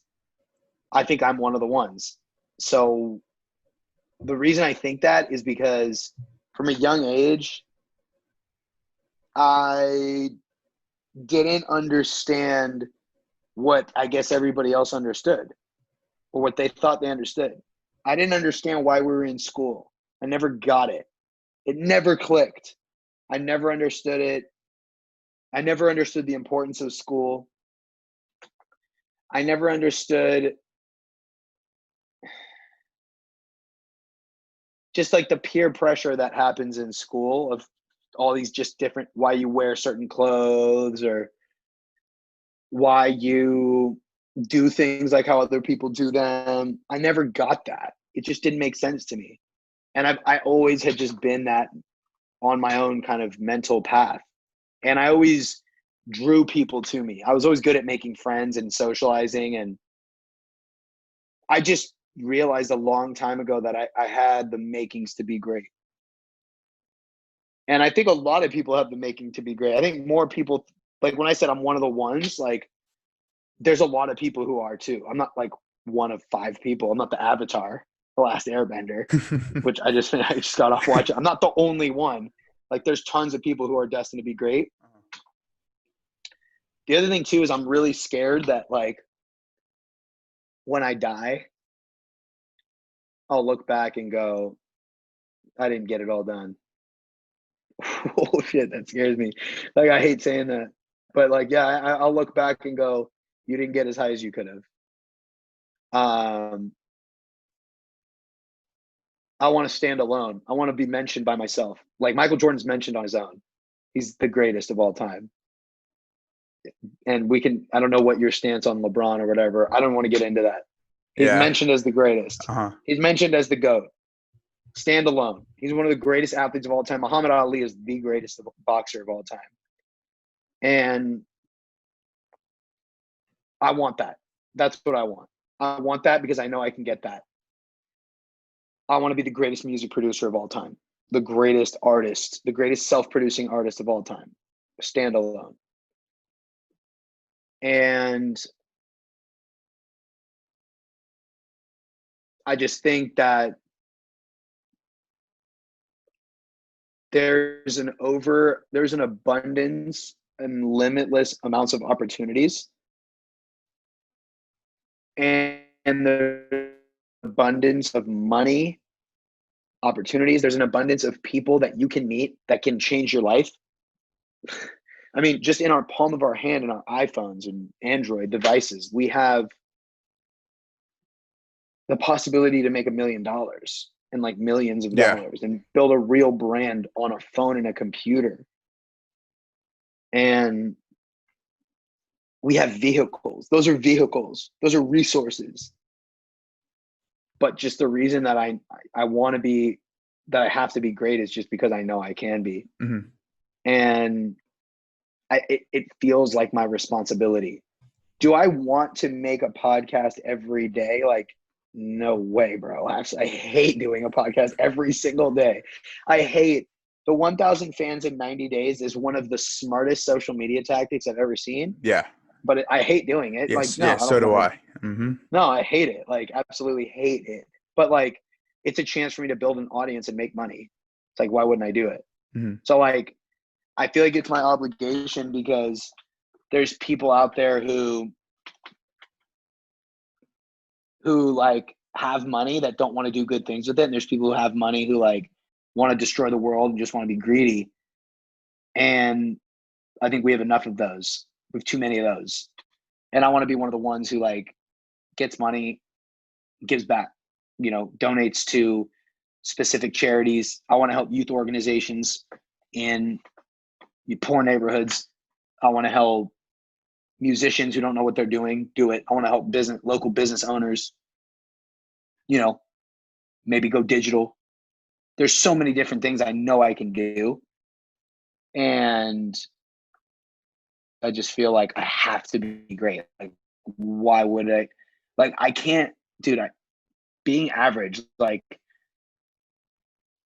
I think I'm one of the ones. So the reason I think that is because from a young age, I didn't understand what I guess everybody else understood or what they thought they understood. I didn't understand why we were in school. I never got it. It never clicked. I never understood it. I never understood the importance of school. I never understood just like the peer pressure that happens in school of all these just different, why you wear certain clothes or why you do things like how other people do them. I never got that. It just didn't make sense to me. And I always had just been that on my own kind of mental path. And I always drew people to me. I was always good at making friends and socializing. And I just realized a long time ago that I had the makings to be great. And I think a lot of people have the making to be great. I think more people, like when I said I'm one of the ones, like there's a lot of people who are too. I'm not like one of 5 people. I'm not the Avatar, the Last Airbender, which I just got off watching. I'm not the only one. Like there's tons of people who are destined to be great. The other thing too is I'm really scared that like when I die, I'll look back and go, I didn't get it all done. Oh shit, that scares me. Like I hate saying that, but like yeah, I'll look back and go, you didn't get as high as you could have. I want to stand alone. I want to be mentioned by myself. Like Michael Jordan's mentioned on his own. He's the greatest of all time. And we can, I don't know what your stance on LeBron or whatever. I don't want to get into that. He's Yeah. mentioned as the greatest. Uh-huh. He's mentioned as the GOAT. Stand alone. He's one of the greatest athletes of all time. Muhammad Ali is the greatest boxer of all time. And I want that. That's what I want. I want that because I know I can get that. I want to be the greatest music producer of all time, the greatest artist, the greatest self-producing artist of all time. Stand alone. And I just think that there's an abundance and limitless amounts of opportunities, and the abundance of money, opportunities. There's an abundance of people that you can meet that can change your life. I mean, just in our palm of our hand and our iPhones and Android devices, we have the possibility to make $1 million and like millions of dollars and build a real brand on a phone and a computer. And we have vehicles. Those are vehicles. Those are resources. But just the reason that I want to be, that I have to be great is just because I know I can be. Mm-hmm. And it feels like my responsibility. Do I want to make a podcast every day? Like, no way, bro. I hate doing a podcast every single day. I hate the 1,000 fans in 90 days is one of the smartest social media tactics I've ever seen. Yeah. But I hate doing it. Yes, like, no, yes, so do I. Mm-hmm. No, I hate it. Like, absolutely hate it. But like, it's a chance for me to build an audience and make money. It's like, why wouldn't I do it? Mm-hmm. So like, I feel like it's my obligation because there's people out there who like have money that don't want to do good things with it. And there's people who have money who like want to destroy the world and just want to be greedy. And I think we have enough of those. We have too many of those. And I want to be one of the ones who like gets money, gives back, you know, donates to specific charities. I want to help youth organizations in poor neighborhoods. I want to help musicians who don't know what they're doing do it. I want to help local business owners, you know, maybe go digital. There's so many different things I know I can do. And I just feel like I have to be great. Like, why would I? Like, I can't, dude, being average, like,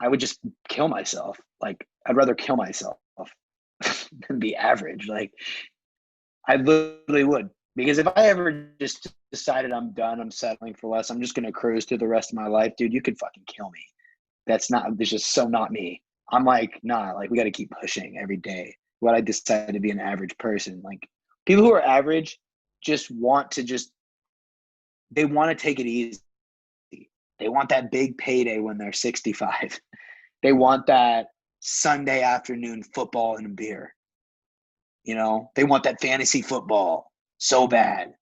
I would just kill myself. Like, I'd rather kill myself than be average. Like, I literally would. Because if I ever just decided I'm done, I'm settling for less, I'm just going to cruise through the rest of my life, dude, you could fucking kill me. That's just so not me. I'm like, nah, like, we got to keep pushing every day. What I decided to be an average person. Like, people who are average just want to they want to take it easy. They want that big payday when they're 65. They want that Sunday afternoon football and a beer. You know, they want that fantasy football so bad.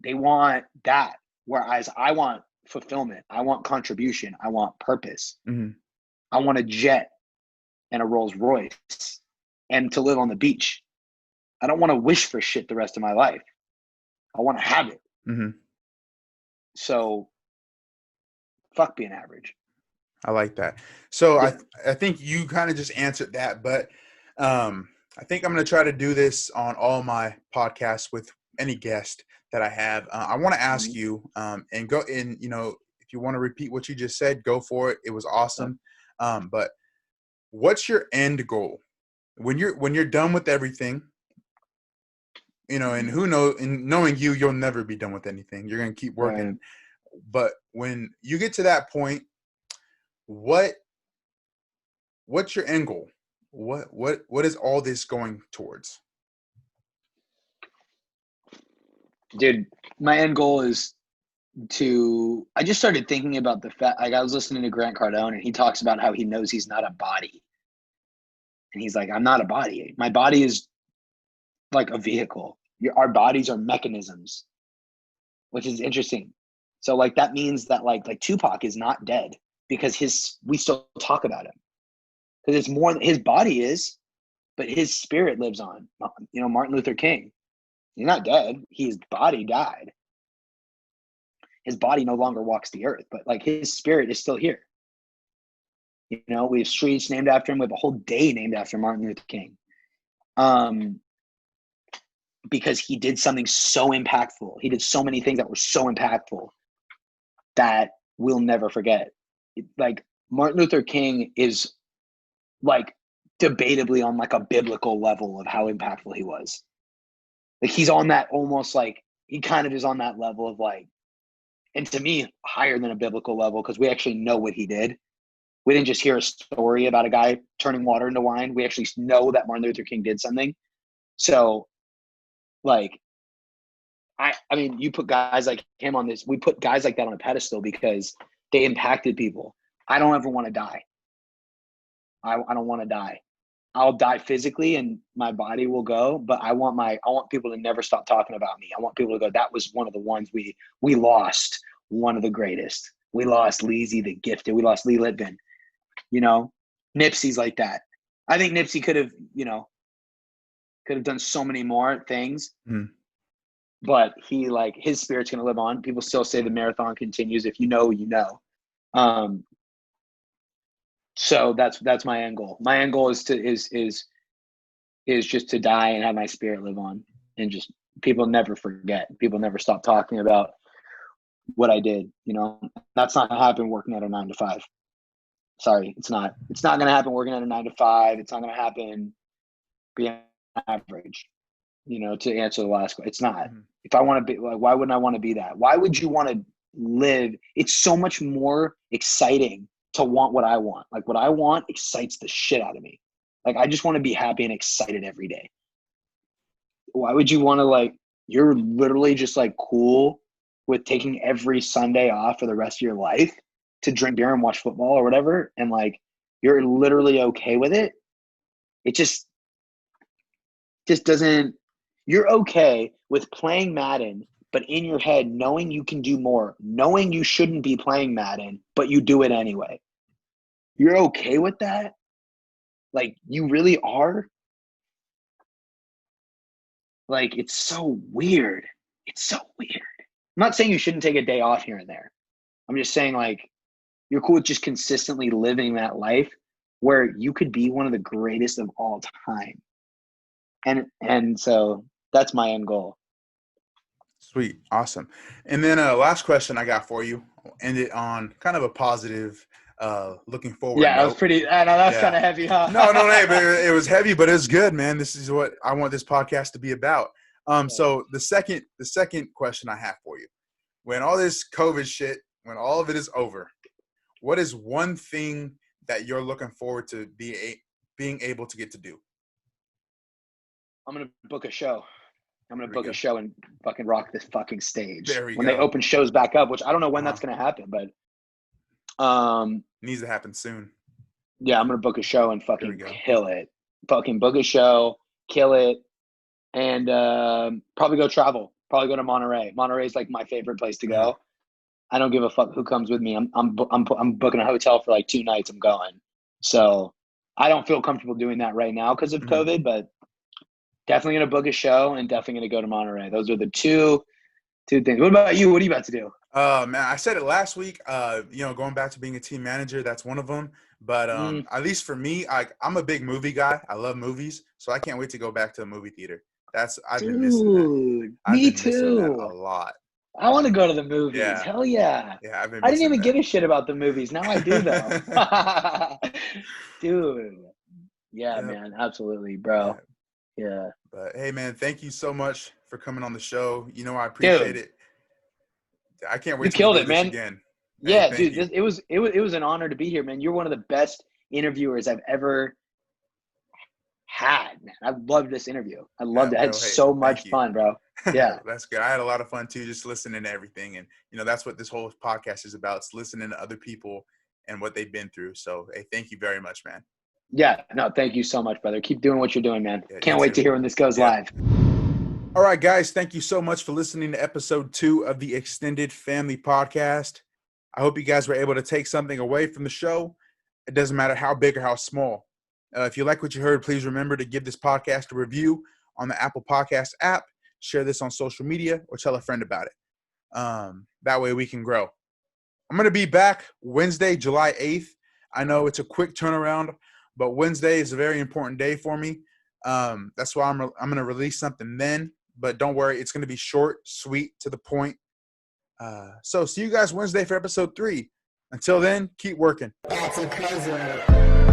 They want that. Whereas I want fulfillment. I want contribution. I want purpose. Mm-hmm. I want a jet and a Rolls Royce and to live on the beach. I don't want to wish for shit the rest of my life. I want to have it. Mm-hmm. So fuck being average. I like that. So I think you kind of just answered that, but I think I'm going to try to do this on all my podcasts with any guest that I have. I want to ask you and go in, you know, if you want to repeat what you just said, go for it. It was awesome. But what's your end goal when you're done with everything? You know, and who knows, and knowing you'll never be done with anything. You're going to keep working. Right. But when you get to that point, what's your end goal? What is all this going towards? Dude, my end goal is I just started thinking about the fact, like I was listening to Grant Cardone and he talks about how he knows he's not a body. And he's like, I'm not a body. My body is like a vehicle. Our bodies are mechanisms, which is interesting. So like that means that like Tupac is not dead because we still talk about him. Because it's more his body is, but his spirit lives on. You know, Martin Luther King, he's not dead. His body died. His body no longer walks the earth, but like his spirit is still here. You know, we have streets named after him. We have a whole day named after Martin Luther King. Because he did something so impactful. He did so many things that were so impactful that we'll never forget. Like Martin Luther King is like debatably on like a biblical level of how impactful he was. Like he's on that almost like he kind of is on that level of like, and to me, higher than a biblical level because we actually know what he did. We didn't just hear a story about a guy turning water into wine. We actually know that Martin Luther King did something. So, like, I mean, you put guys like him on this. We put guys like that on a pedestal because they impacted people. I don't ever want to die. I don't want to die. I'll die physically and my body will go, but I want people to never stop talking about me. I want people to go, that was one of the ones we lost, one of the greatest. We lost Leezythegifted. We lost Leezythegifted. You know, Nipsey's like that. I think Nipsey could have done so many more things, but he like his spirit's going to live on. People still say the marathon continues. If you know, you know. So that's my end goal. My end goal is just to die and have my spirit live on, and just people never forget. People never stop talking about what I did. You know, that's not going to happen working at a 9 to 5. Sorry, it's not. It's not going to happen working at a 9 to 5. It's not going to happen being average. You know, to answer the last question, it's not. If I want to be, like, why wouldn't I want to be that? Why would you want to live? It's so much more exciting to want what I want. Like what I want excites the shit out of me. Like I just want to be happy and excited every day. Why would you want to like, you're literally just like cool with taking every Sunday off for the rest of your life to drink beer and watch football or whatever. And like, you're literally okay with it. It just doesn't, you're okay with playing Madden, but in your head, knowing you can do more, knowing you shouldn't be playing Madden, but you do it anyway. You're okay with that? Like, you really are? Like, it's so weird. It's so weird. I'm not saying you shouldn't take a day off here and there. I'm just saying, like, you're cool with just consistently living that life where you could be one of the greatest of all time. And so that's my end goal. Sweet. Awesome. And then last question I got for you. I'll end it on kind of a positive, looking forward. Yeah, that was pretty, I know that's kind of heavy, huh? No, hey, but it was heavy, but it's good, man. This is what I want this podcast to be about. So the second question I have for you, when all this COVID shit, when all of it is over, what is one thing that you're looking forward to being able to get to do? I'm going to book a show. I'm going to book a show and fucking rock this fucking stage. When they open shows back up, which I don't know when that's going to happen, but needs to happen soon. Yeah, I'm going to book a show and fucking kill it. Fucking book a show, kill it, and probably go travel. Probably go to Monterey. Monterey is like my favorite place to go. I don't give a fuck who comes with me. I'm booking a hotel for like 2 nights. I'm going. So I don't feel comfortable doing that right now because of COVID, but definitely going to book a show and definitely going to go to Monterey. Those are the two things. What about you? What are you about to do? Man, I said it last week, going back to being a team manager, that's one of them. But at least for me, I'm a big movie guy. I love movies. So I can't wait to go back to a movie theater. I've been missing that. Me too. Missing that a lot. I want to go to the movies. Yeah. Hell yeah. Yeah, I've been I didn't even give a shit about the movies. Now I do though. Dude. Yeah, man. Absolutely, bro. Yeah. But hey, man, thank you so much for coming on the show. You know, I appreciate it. I can't wait to do this again. Yeah, hey, dude, it was an honor to be here, man. You're one of the best interviewers I've ever had, man. I loved this interview. I loved it. I had so much fun, bro. Yeah. That's good. I had a lot of fun too, just listening to everything. And, that's what this whole podcast is about. It's listening to other people and what they've been through. So, hey, thank you very much, man. Yeah. No, thank you so much, brother. Keep doing what you're doing, man. Yeah, you Can't wait too. to hear when this goes Yep. live. All right, guys. Thank you so much for listening to episode 2 of the Extended Family Podcast. I hope you guys were able to take something away from the show. It doesn't matter how big or how small. If you like what you heard, please remember to give this podcast a review on the Apple Podcast app, share this on social media, or tell a friend about it. That way we can grow. I'm going to be back Wednesday, July 8th. I know it's a quick turnaround, but Wednesday is a very important day for me. That's why I'm going to release something then. But don't worry, it's going to be short, sweet, to the point. So see you guys Wednesday for episode 3. Until then, keep working. That's a closer.